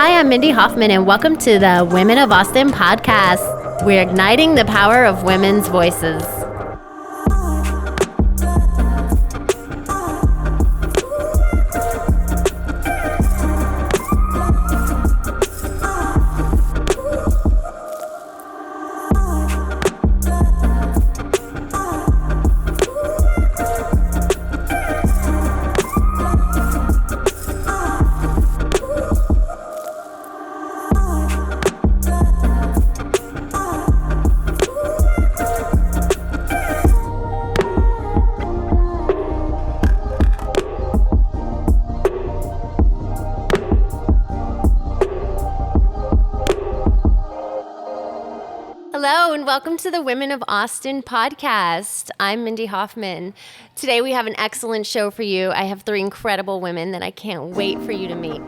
Hi, I'm Mindy Hofman, and welcome to the Women of Austin podcast. We're igniting the power of women's voices. Hello, and welcome to the Women of Austin podcast. I'm Mindy Hofman. Today we have an excellent show for you. I have three incredible women that I can't wait for you to meet.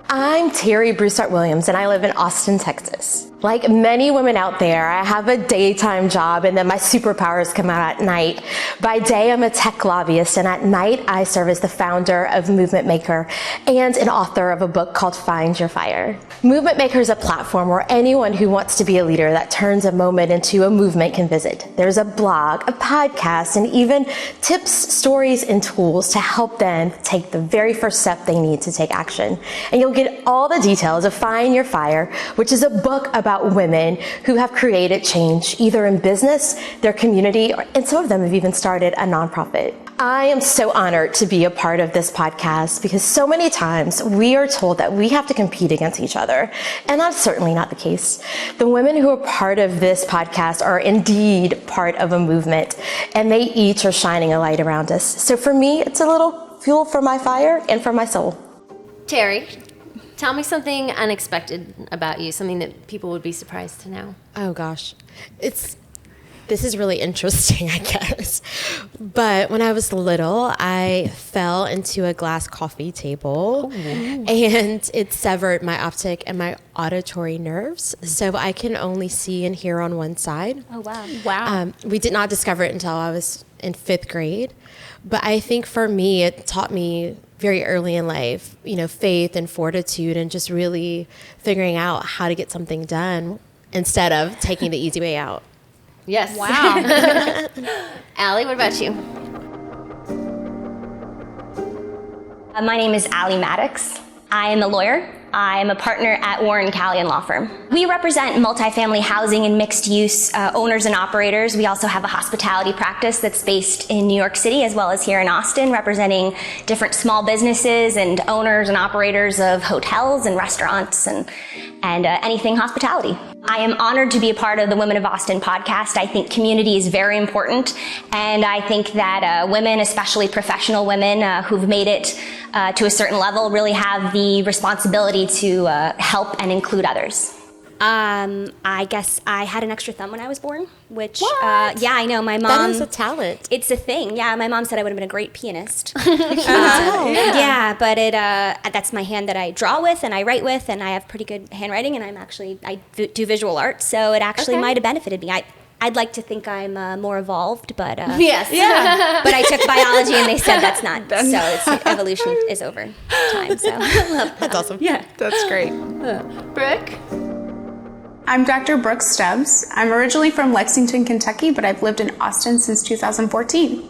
I'm Terri Broussard Williams, and I live in Austin, Texas. Like many women out there, I have a daytime job, and then my superpowers come out at night. By day, I'm a tech lobbyist, and at night, I serve as the founder of Movement Maker and an author of a book called Find Your Fire. Movement Maker is a platform where anyone who wants to be a leader that turns a moment into a movement can visit. There's a blog, a podcast, and even tips, stories, and tools to help them take the very first step they need to take action. And you'll get all the details of Find Your Fire, which is a book about women who have created change, either in business, their community, and some of them have even started a nonprofit. I am so honored to be a part of this podcast because so many times we are told that we have to compete against each other, and that's certainly not the case. The women who are part of this podcast are indeed part of a movement, and they each are shining a light around us. So for me, it's a little fuel for my fire and for my soul. Terri, tell me something unexpected about you, something that people would be surprised to know. Oh gosh, this is really interesting, I guess. But when I was little, I fell into a glass coffee table and it severed my optic and my auditory nerves. So I can only see and hear on one side. Oh, wow. Wow. We did not discover it until I was in 5th grade. But I think for me, it taught me very early in life, faith and fortitude and just really figuring out how to get something done instead of taking the easy way out. Yes. Wow. Allie, what about you? My name is Allie Mattocks. I am a lawyer. I am a partner at Warren Callion Law Firm. We represent multifamily housing and mixed-use owners and operators. We also have a hospitality practice that's based in New York City as well as here in Austin, representing different small businesses and owners and operators of hotels and restaurants and anything hospitality. I am honored to be a part of the Women of Austin podcast. I think community is very important, and I think that women, especially professional women who've made it to a certain level, really have the responsibility to help and include others. I guess I had an extra thumb when I was born, which, What? yeah, I know. My mom. That is a talent. It's a thing. Yeah, my mom said I would have been a great pianist. Yeah, but that's my hand that I draw with and I write with, and I have pretty good handwriting, and I do visual art, so it actually might have benefited me. I'd like to think I'm more evolved, but Yes. yeah. But I took biology, and they said that's not. So evolution is over time. So That's awesome. Yeah, that's great. Brooke? I'm Dr. Brooke Stubbs. I'm originally from Lexington, Kentucky, but I've lived in Austin since 2014.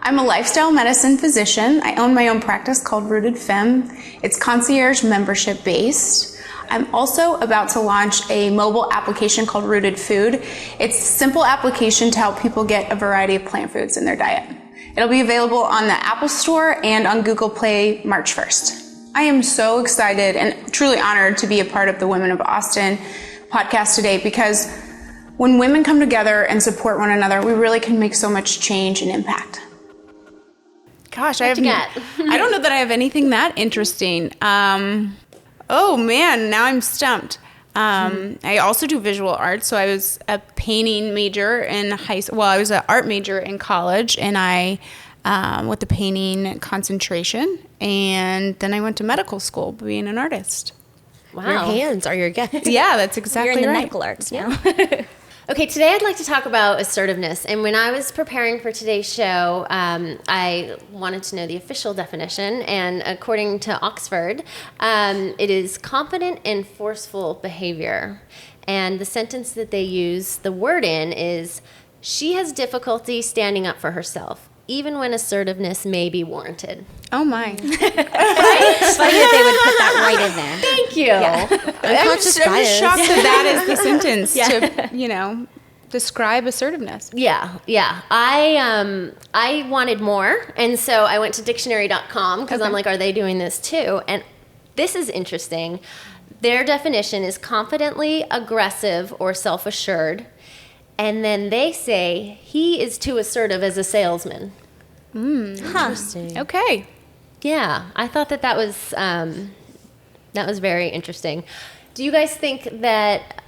I'm a lifestyle medicine physician. I own my own practice called Rooted Femme. It's concierge membership based. I'm also about to launch a mobile application called Rooted Food. It's a simple application to help people get a variety of plant foods in their diet. It'll be available on the Apple Store and on Google Play March 1st. I am so excited and truly honored to be a part of the Women of Austin podcast today, because when women come together and support one another, we really can make so much change and impact. Gosh, What you got? I don't know that I have anything that interesting. Oh man, now I'm stumped. I also do visual art, so I was a painting major in high school. Well, I was an art major in college, and I with the painting concentration, and then I went to medical school being an artist. Wow. Your hands are your gift. Yeah, that's exactly you're in the right. medical arts now. Okay, today I'd like to talk about assertiveness. And when I was preparing for today's show, I wanted to know the official definition. And according to Oxford, it is confident and forceful behavior. And the sentence that they use the word in is, she has difficulty standing up for herself, even when assertiveness may be warranted. Oh my. It's funny that they would put that right in there. Thank you. I'm just shocked that is the sentence to, describe assertiveness. Yeah. I wanted more, and so I went to dictionary.com because I'm like, are they doing this too? And this is interesting. Their definition is confidently aggressive or self-assured, and then they say he is too assertive as a salesman. Interesting. Okay. Yeah, I thought that was very interesting. Do you guys think that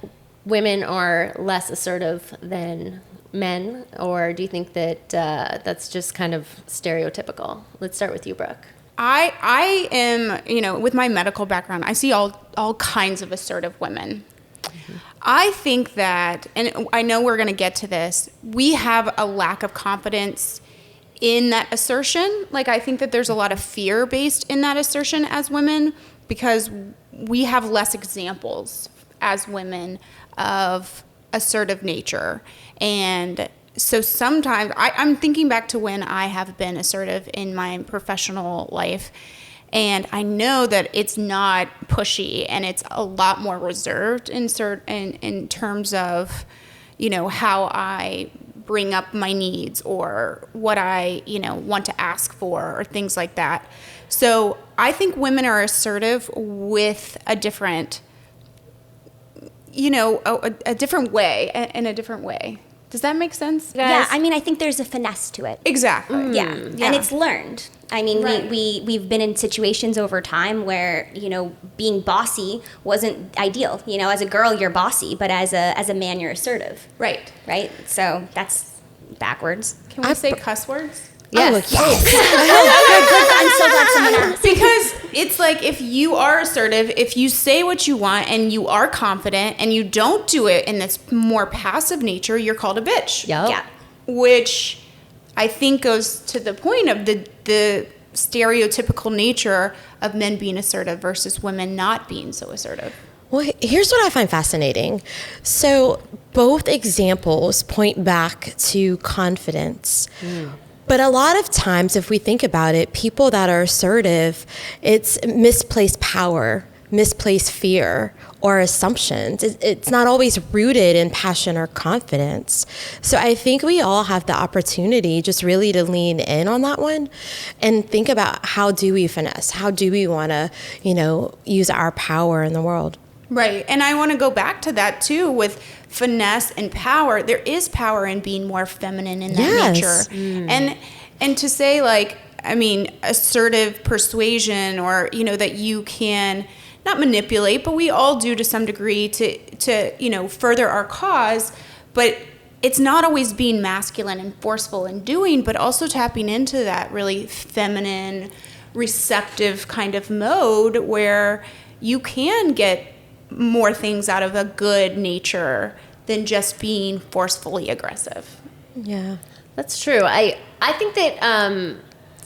women are less assertive than men, or do you think that that's just kind of stereotypical? Let's start with you, Brooke. I am, with my medical background, I see all kinds of assertive women. Mm-hmm. I think that, and I know we're going to get to this, we have a lack of confidence in that assertion. Like, I think that there's a lot of fear based in that assertion as women, because we have less examples as women of assertive nature. And so sometimes I'm thinking back to when I have been assertive in my professional life, and I know that it's not pushy and it's a lot more reserved in terms of, how I bring up my needs or what I, want to ask for or things like that. So I think women are assertive with a different, a different way, in a different way. Does that make sense? Yeah, I think there's a finesse to it. Exactly. Yeah, and it's learned. Right. We've been in situations over time where, being bossy wasn't ideal. As a girl, you're bossy, but as a man, you're assertive. Right. Right? So that's backwards. Can we say cuss words? Yes. Good. I'm so glad someone asked. Because it's like, if you are assertive, if you say what you want and you are confident and you don't do it in this more passive nature, you're called a bitch. Yep. Yeah. Which I think goes to the point of the stereotypical nature of men being assertive versus women not being so assertive. Well, here's what I find fascinating. So both examples point back to confidence. But a lot of times, if we think about it, people that are assertive, it's misplaced power, misplaced fear, or assumptions. It's not always rooted in passion or confidence. So I think we all have the opportunity just really to lean in on that one and think about, how do we finesse? How do we want to, use our power in the world? Right. And I want to go back to that too with finesse and power. There is power in being more feminine in that nature. And to say, assertive persuasion, or, that you can not manipulate, but we all do to some degree to further our cause. But it's not always being masculine and forceful in doing, but also tapping into that really feminine, receptive kind of mode where you can get more things out of a good nature than just being forcefully aggressive. Yeah, that's true. I think that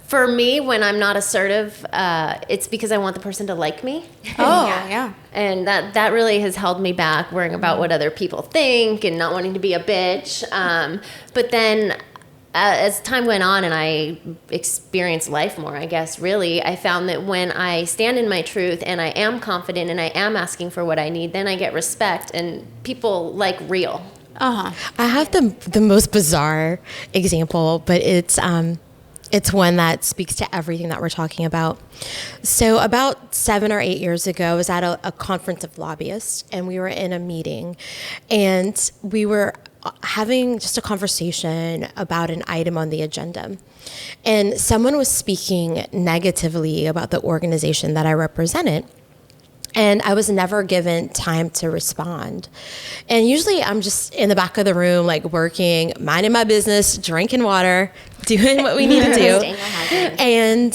for me, when I'm not assertive, it's because I want the person to like me. Oh, yeah. And that really has held me back, worrying about what other people think and not wanting to be a bitch. But then as time went on and I experienced life more, I guess, really, I found that when I stand in my truth and I am confident and I am asking for what I need, then I get respect and people like real. I have the most bizarre example, but it's one that speaks to everything that we're talking about. So about 7 or 8 years ago, I was at a conference of lobbyists, and we were in a meeting, and we were having just a conversation about an item on the agenda. And someone was speaking negatively about the organization that I represented. And I was never given time to respond. And usually I'm just in the back of the room, working, minding my business, drinking water, doing what we need to do. And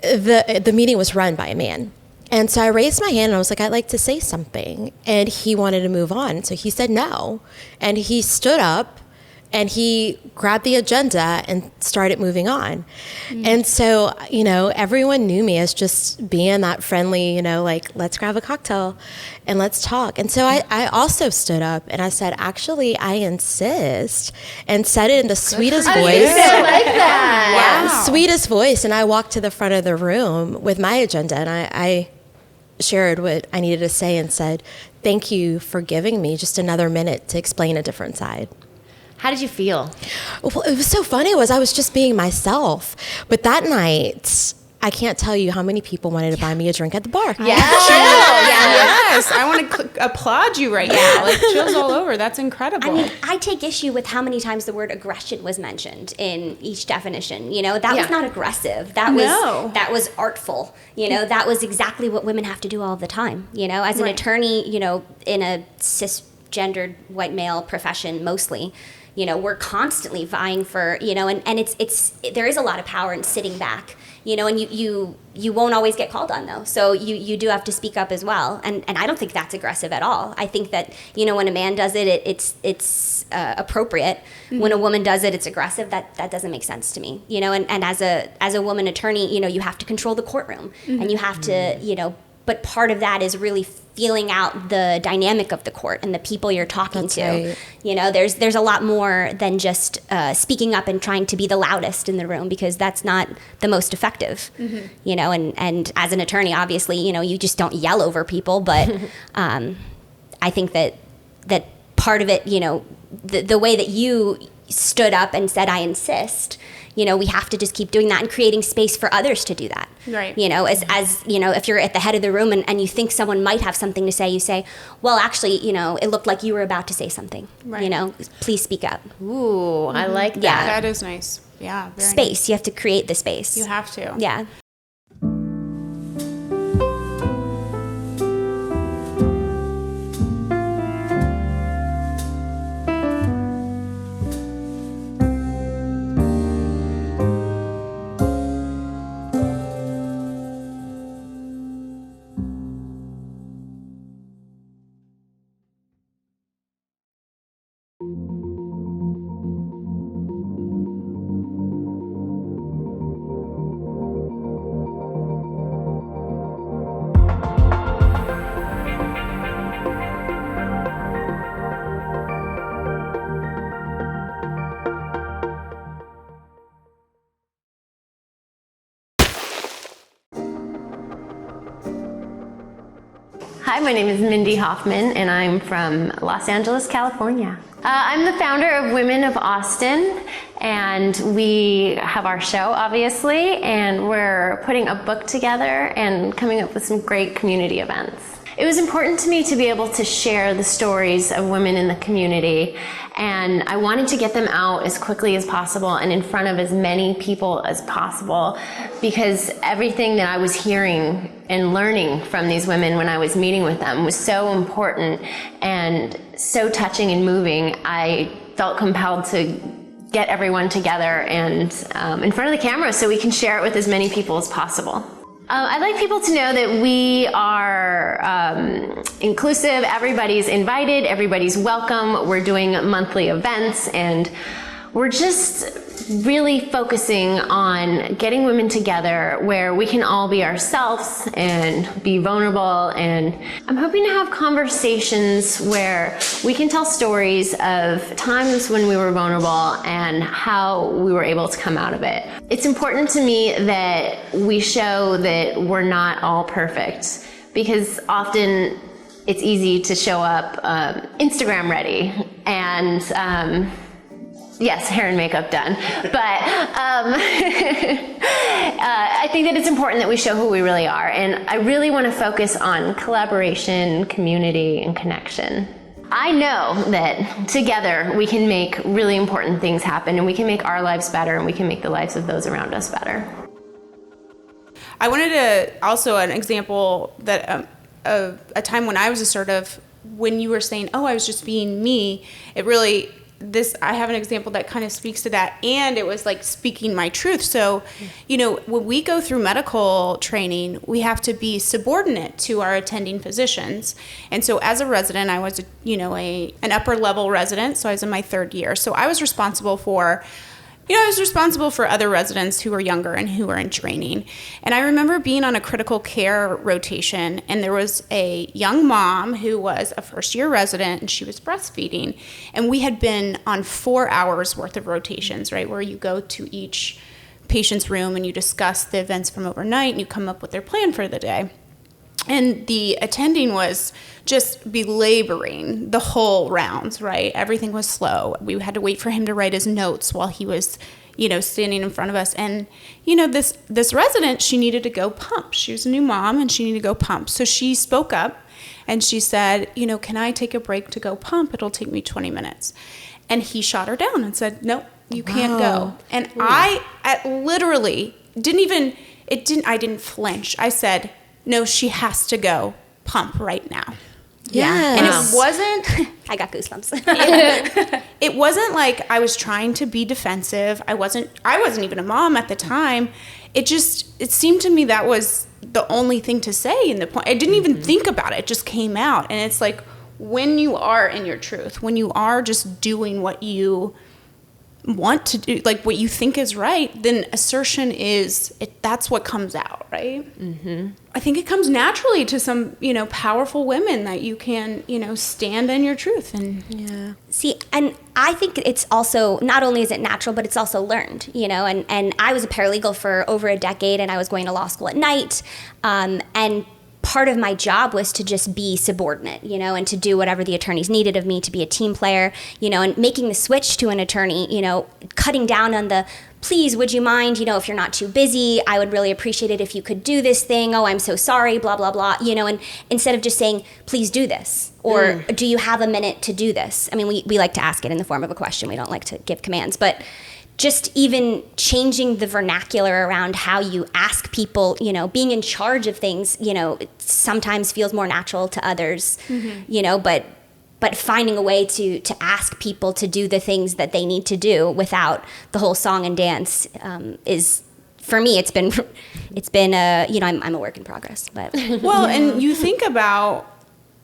the meeting was run by a man. And so I raised my hand and I was like, I'd like to say something. And he wanted to move on. So he said no. And he stood up and he grabbed the agenda and started moving on. And so, everyone knew me as just being that friendly, like, let's grab a cocktail and let's talk. And so I also stood up and I said, actually, I insist, and said it in the sweetest voice. I like that. Yeah, sweetest voice. And I walked to the front of the room with my agenda and I shared what I needed to say and said, thank you for giving me just another minute to explain a different side. How did you feel? Well, it was so funny. I was just being myself. But that night, I can't tell you how many people wanted to buy me a drink at the bar. Yes, I want to applaud you right now. Like, chills all over. That's incredible. I mean, I take issue with how many times the word aggression was mentioned in each definition. That was not aggressive. That was artful. That was exactly what women have to do all the time. As an attorney, in a cisgendered white male profession mostly, we're constantly vying for, and it's there is a lot of power in sitting back, and you won't always get called on though. So you do have to speak up as well. And I don't think that's aggressive at all. I think that, when a man does it, it's appropriate. When a woman does it, it's aggressive. That doesn't make sense to me, and as a woman attorney, you have to control the courtroom and you have to, but part of that is really feeling out the dynamic of the court and the people you're talking to. Right. There's a lot more than just speaking up and trying to be the loudest in the room, because that's not the most effective. And as an attorney, obviously, you just don't yell over people. But I think that part of it, the way that you stood up and said, I insist, we have to just keep doing that and creating space for others to do that. Right. As if you're at the head of the room and you think someone might have something to say, you say, well, actually, it looked like you were about to say something. Right. Please speak up. Ooh, I like that. Yeah. That is nice. Yeah. Very Space. nice. You have to create the space. You have to. Yeah. Hi, my name is Mindy Hofman, and I'm from Los Angeles, California. I'm the founder of Women of Austin, and we have our show, obviously, and we're putting a book together and coming up with some great community events. It was important to me to be able to share the stories of women in the community, and I wanted to get them out as quickly as possible and in front of as many people as possible, because everything that I was hearing and learning from these women when I was meeting with them was so important and so touching and moving. I felt compelled to get everyone together and in front of the camera so we can share it with as many people as possible. I'd like people to know that we are inclusive. Everybody's invited, everybody's welcome. We're doing monthly events, and we're just really focusing on getting women together where we can all be ourselves and be vulnerable. And I'm hoping to have conversations where we can tell stories of times when we were vulnerable and how we were able to come out of it. It's important to me that we show that we're not all perfect, because often it's easy to show up Instagram ready and yes, hair and makeup done. But I think that it's important that we show who we really are. And I really want to focus on collaboration, community, and connection. I know that together we can make really important things happen, and we can make our lives better, and we can make the lives of those around us better. I wanted to also an example that of a time when I was assertive, when you were saying, oh, I was just being me, it really I have an example that kind of speaks to that, and it was like speaking my truth. So, you know, when we go through medical training, we have to be subordinate to our attending physicians. And so as a resident, I was, an upper level resident. So I was in my 3rd year. So I was responsible for other residents who were younger and who were in training. And I remember being on a critical care rotation, and there was a young mom who was a first-year resident, and she was breastfeeding. And we had been on 4 hours worth of rotations, right, where you go to each patient's room and you discuss the events from overnight and you come up with their plan for the day. And the attending was just belaboring the whole rounds, right? Everything was slow. We had to wait for him to write his notes while he was, standing in front of us. And, this resident, she needed to go pump. She was a new mom and she needed to go pump. So she spoke up and she said, can I take a break to go pump? It'll take me 20 minutes. And he shot her down and said, no, you can't go. And I literally I didn't flinch. I said, no, she has to go pump right now. Yeah. And it wasn't... I got goosebumps. It wasn't like I was trying to be defensive. I wasn't even a mom at the time. It seemed to me that was the only thing to say in the point. I didn't even think about it. It just came out. And it's like, when you are in your truth, when you are just doing what you want to do, like what you think is right, then assertion that's what comes out, right? Mm-hmm. I think it comes naturally to some, powerful women that you can, stand in your truth. And Yeah. See, and I think it's also, not only is it natural, but it's also learned, and I was a paralegal for over a decade, and I was going to law school at night, and part of my job was to just be subordinate, and to do whatever the attorneys needed of me, to be a team player, and making the switch to an attorney, cutting down on the, please, would you mind, if you're not too busy, I would really appreciate it if you could do this thing. Oh, I'm so sorry, blah, blah, blah, and instead of just saying, please do this, or do you have a minute to do this? I mean, we like to ask it in the form of a question. We don't like to give commands, but just even changing the vernacular around how you ask people, being in charge of things, it sometimes feels more natural to others, but finding a way to ask people to do the things that they need to do without the whole song and dance is, for me, it's been I'm a work in progress, but. Well, and you think about,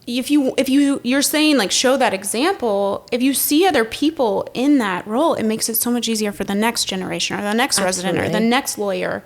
if you're saying, like, show that example, if you see other people in that role, it makes it so much easier for the next generation or the next resident or the next lawyer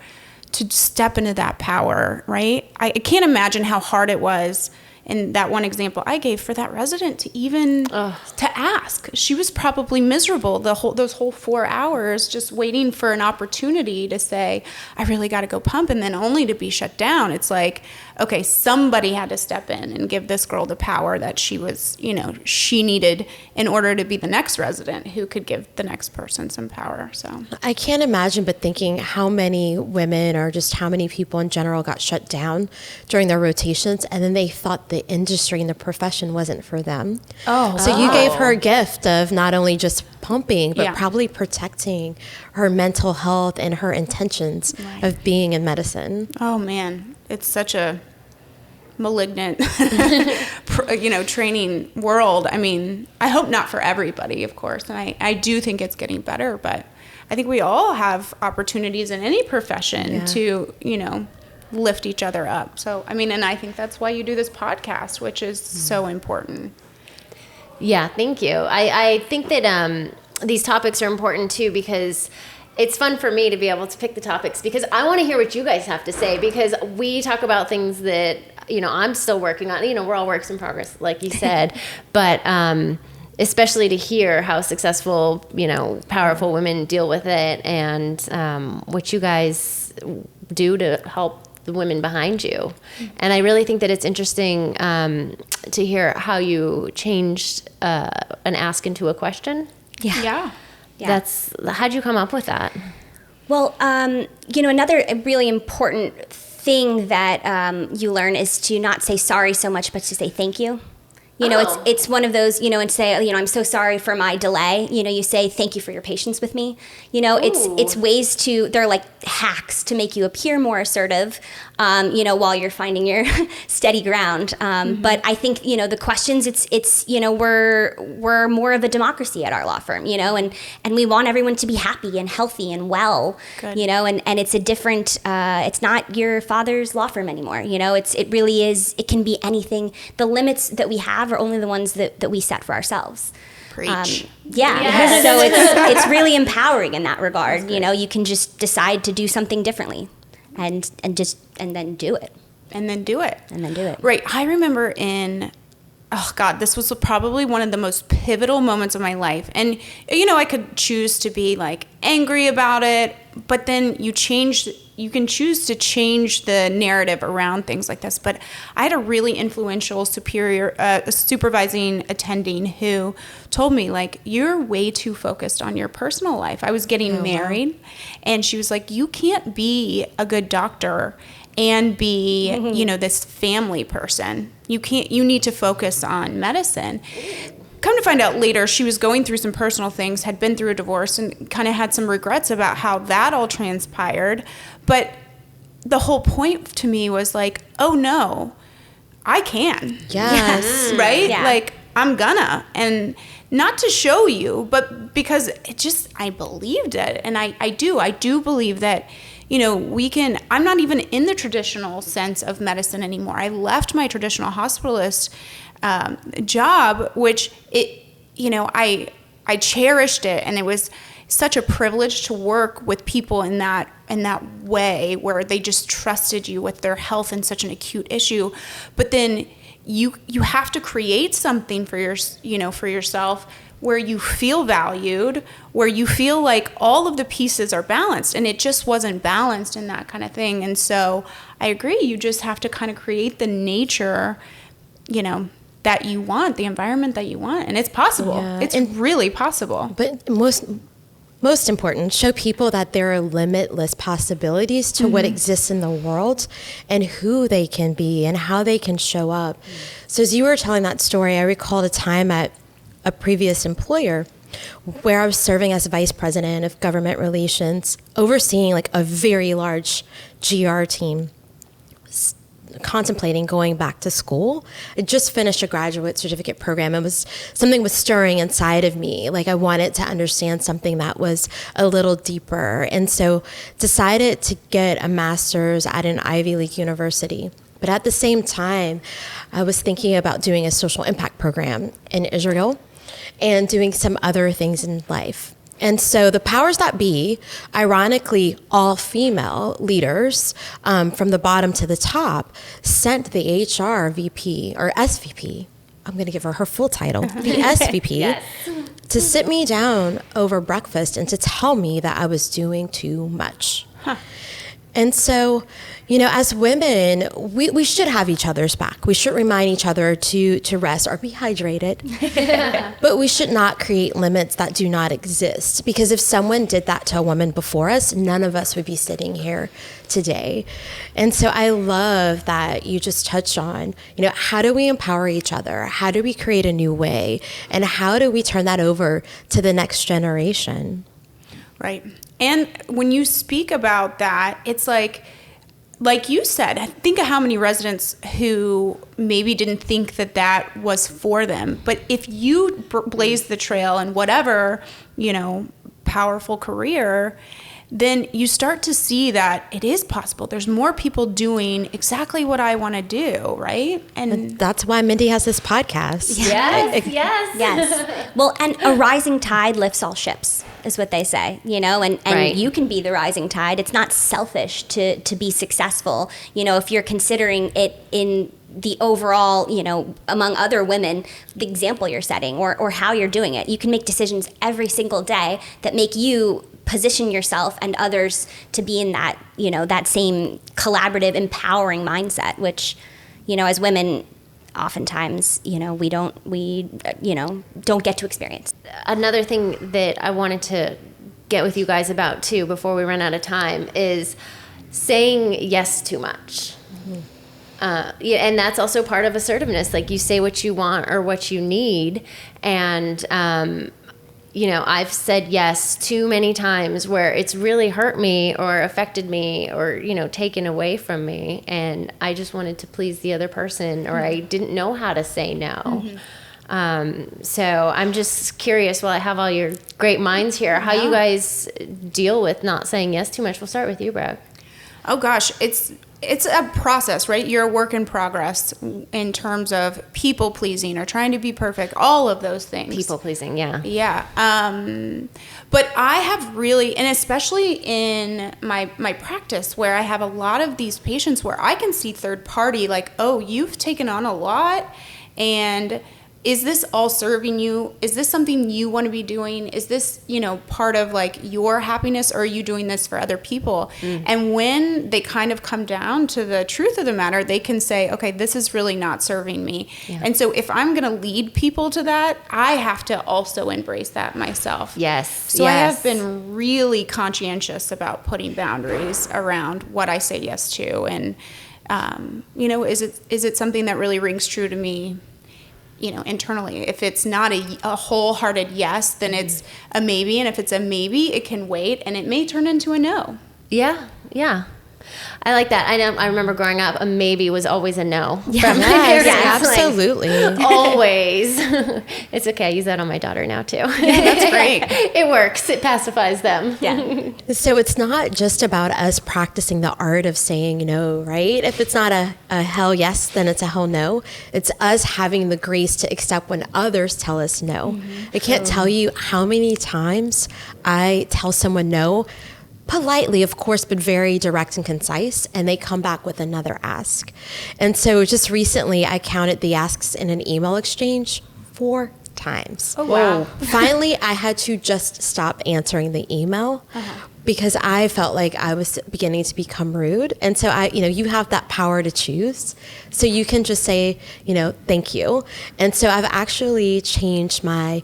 to step into that power, right? I can't imagine how hard it was in that one example I gave for that resident to even to ask. She was probably miserable those whole 4 hours just waiting for an opportunity to say, I really got to go pump, and then only to be shut down. It's like, okay, somebody had to step in and give this girl the power that she was, she needed in order to be the next resident who could give the next person some power. So I can't imagine, but thinking how many women or just how many people in general got shut down during their rotations, and then they thought the industry and the profession wasn't for them. So you gave her a gift of not only just pumping, but probably protecting her mental health and her intentions of being in medicine. Oh man, it's such a malignant, training world. I mean, I hope not for everybody, of course. And I do think it's getting better, but I think we all have opportunities in any profession to, lift each other up. So, I mean, and I think that's why you do this podcast, which is so important. Yeah, thank you. I think that these topics are important too, because it's fun for me to be able to pick the topics, because I want to hear what you guys have to say, because we talk about things that, I'm still working on. We're all works in progress, like you said, but especially to hear how successful, powerful women deal with it, and what you guys do to help the women behind you. And I really think that it's interesting to hear how you changed an ask into a question. Yeah. How'd you come up with that? Well, another really important thing that you learn is to not say sorry so much, but to say thank you. You know, it's one of those, you know, and say, you know, I'm so sorry for my delay. You know, you say, thank you for your patience with me. You know, it's ways to, they're like hacks to make you appear more assertive, you know, while you're finding your steady ground. But I think, you know, the questions, it's, you know, we're more of a democracy at our law firm, you know, and we want everyone to be happy and healthy and well, you know, and it's a different, it's not your father's law firm anymore. You know, it really is, it can be anything. The limits that we have are only the ones that we set for ourselves. Preach. Yes. So it's really empowering in that regard. You know, you can just decide to do something differently and then do it. And then do it. Right. I remember this was probably one of the most pivotal moments of my life. And, you know, I could choose to be like angry about it, but then you can choose to change the narrative around things like this. But I had a really influential supervising attending who told me, like, you're way too focused on your personal life. I was getting married, and she was like, you can't be a good doctor and be, you know, this family person. You need to focus on medicine. Come to find out later, she was going through some personal things, had been through a divorce, and kind of had some regrets about how that all transpired. But the whole point to me was like, oh no, I can. Yes. Right? Yeah. Like, I'm gonna. And not to show you, but because I believed it. And I do believe that, you know, I'm not even in the traditional sense of medicine anymore. I left my traditional hospitalist job, which I cherished it, and it was such a privilege to work with people in that way where they just trusted you with their health in such an acute issue. But then you have to create something for yourself where you feel valued, where you feel like all of the pieces are balanced, and it just wasn't balanced in that kind of thing. And so I agree, you just have to kind of create the nature, you know, that you want, the environment that you want. And it's possible. Yeah. It's really possible. But most important, show people that there are limitless possibilities to what exists in the world and who they can be and how they can show up. So as you were telling that story, I recalled a time at a previous employer where I was serving as vice president of government relations, overseeing like a very large GR team, contemplating going back to school. I just finished a graduate certificate program. Something was stirring inside of me. Like, I wanted to understand something that was a little deeper. And so decided to get a master's at an Ivy League university. But at the same time, I was thinking about doing a social impact program in Israel and doing some other things in life. And so the powers that be, ironically, all female leaders from the bottom to the top, sent the HR VP or SVP, I'm going to give her full title, the SVP, to sit me down over breakfast and to tell me that I was doing too much. And so, you know, as women, we should have each other's back. We should remind each other to rest or be hydrated. But we should not create limits that do not exist. Because if someone did that to a woman before us, none of us would be sitting here today. And so I love that you just touched on, you know, how do we empower each other? How do we create a new way? And how do we turn that over to the next generation? Right. And when you speak about that, it's like you said, think of how many residents who maybe didn't think that was for them. But if you blaze the trail in whatever, you know, powerful career, then you start to see that it is possible. There's more people doing exactly what I want to do, right? And that's why Mindy has this podcast. Yes. Well, and a rising tide lifts all ships, is what they say, you know, and Right. you can be the rising tide. It's not selfish to be successful, you know, if you're considering it in the overall, you know, among other women, the example you're setting or how you're doing it. You can make decisions every single day that make you position yourself and others to be in that, you know, that same collaborative, empowering mindset, which, you know, as women, oftentimes, you know, we don't get to experience. Another thing that I wanted to get with you guys about too before we run out of time is saying yes too much. Yeah, and that's also part of assertiveness. Like, you say what you want or what you need. And, I've said yes too many times where it's really hurt me or affected me or, taken away from me. And I just wanted to please the other person, or I didn't know how to say no. So I'm just curious, while I have all your great minds here, how you guys deal with not saying yes too much. We'll start with you, Brooke. Oh gosh, it's a process, right? You're a work in progress in terms of people pleasing or trying to be perfect, all of those things. People pleasing, yeah. Yeah. But I have really, and especially in my practice where I have a lot of these patients where I can see third party, like, oh, you've taken on a lot, and is this all serving you? Is this something you want to be doing? Is this, part of like your happiness, or are you doing this for other people? And when they kind of come down to the truth of the matter, they can say, okay, this is really not serving me. Yeah. And so if I'm going to lead people to that, I have to also embrace that myself. Yes. So I have been really conscientious about putting boundaries around what I say yes to. And, is it something that really rings true to me? Internally. If it's not a wholehearted yes, then it's a maybe. And if it's a maybe, it can wait, and it may turn into a no. Yeah. I like that. I remember growing up, a maybe was always a no. Yeah, from my parents. Absolutely. Like, always. It's okay. I use that on my daughter now, too. Yeah, that's great. It works. It pacifies them. Yeah. So it's not just about us practicing the art of saying no, right? If it's not a hell yes, then it's a hell no. It's us having the grace to accept when others tell us no. I can't tell you how many times I tell someone no, politely, of course, but very direct and concise, and they come back with another ask. And so just recently, I counted the asks in an email exchange 4 times. Oh, wow. Finally, I had to just stop answering the email because I felt like I was beginning to become rude. And so you have that power to choose. So you can just say, thank you. And so I've actually changed my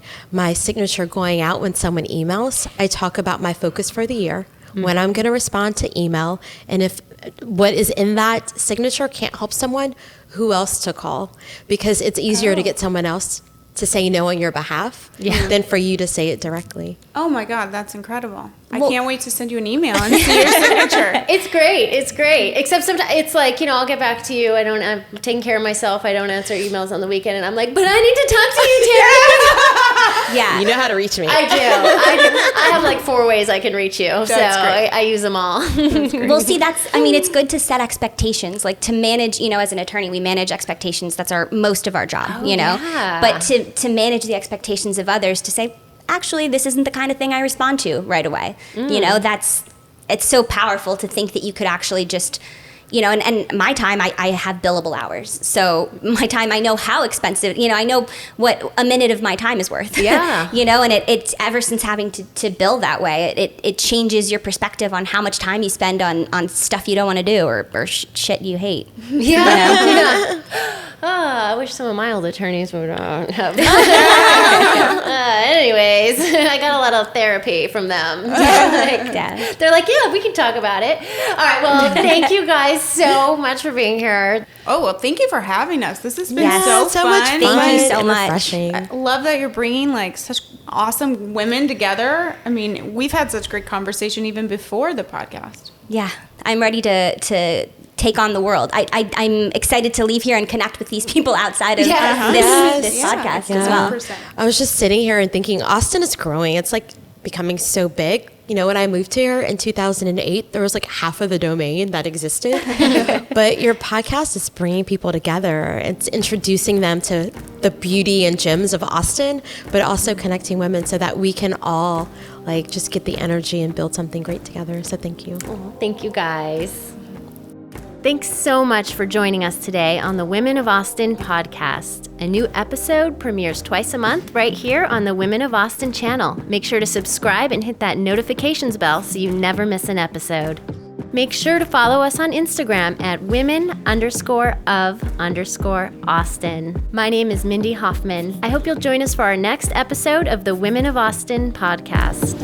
signature going out when someone emails. I talk about my focus for the year, when I'm going to respond to email, and if what is in that signature can't help someone, who else to call? Because it's easier to get someone else to say no on your behalf than for you to say it directly. Oh my God, that's incredible. I can't wait to send you an email and see your signature. It's great. Except sometimes it's like, I'll get back to you. I'm taking care of myself. I don't answer emails on the weekend. And I'm like, but I need to talk to you, Terri. Yeah. You know how to reach me. I do. I have like 4 ways I can reach you. That's so great. I use them all. Well, see, it's good to set expectations, like to manage, as an attorney, we manage expectations. That's most of our job, Yeah. But to manage the expectations of others, to say, actually, this isn't the kind of thing I respond to right away. It's so powerful to think that you could actually just, and my time, I have billable hours. So my time, I know how expensive, I know what a minute of my time is worth. Yeah. And it's ever since having to bill that way, it changes your perspective on how much time you spend on stuff you don't want to do or shit you hate. Yeah. I wish some of my old attorneys would have. Anyways, I got a lot of therapy from them. They're like, yeah, we can talk about it. All right, well, thank you guys so much for being here. Oh, well, thank you for having us. This has been so so fun. much fun. Thank you so and much. Refreshing. I love that you're bringing like such awesome women together. I mean, we've had such great conversation even before the podcast. Yeah, I'm ready to take on the world. I'm excited to leave here and connect with these people outside of this podcast as well. 100%. I was just sitting here and thinking, Austin is growing. It's like becoming so big. When I moved here in 2008, there was like half of the domain that existed. But your podcast is bringing people together. It's introducing them to the beauty and gems of Austin, but also connecting women so that we can all like just get the energy and build something great together. So thank you. Thank you, guys. Thanks so much for joining us today on the Women of Austin podcast. A new episode premieres twice a month right here on the Women of Austin channel. Make sure to subscribe and hit that notifications bell so you never miss an episode. Make sure to follow us on Instagram at women_of_Austin. My name is Mindy Hofman. I hope you'll join us for our next episode of the Women of Austin podcast.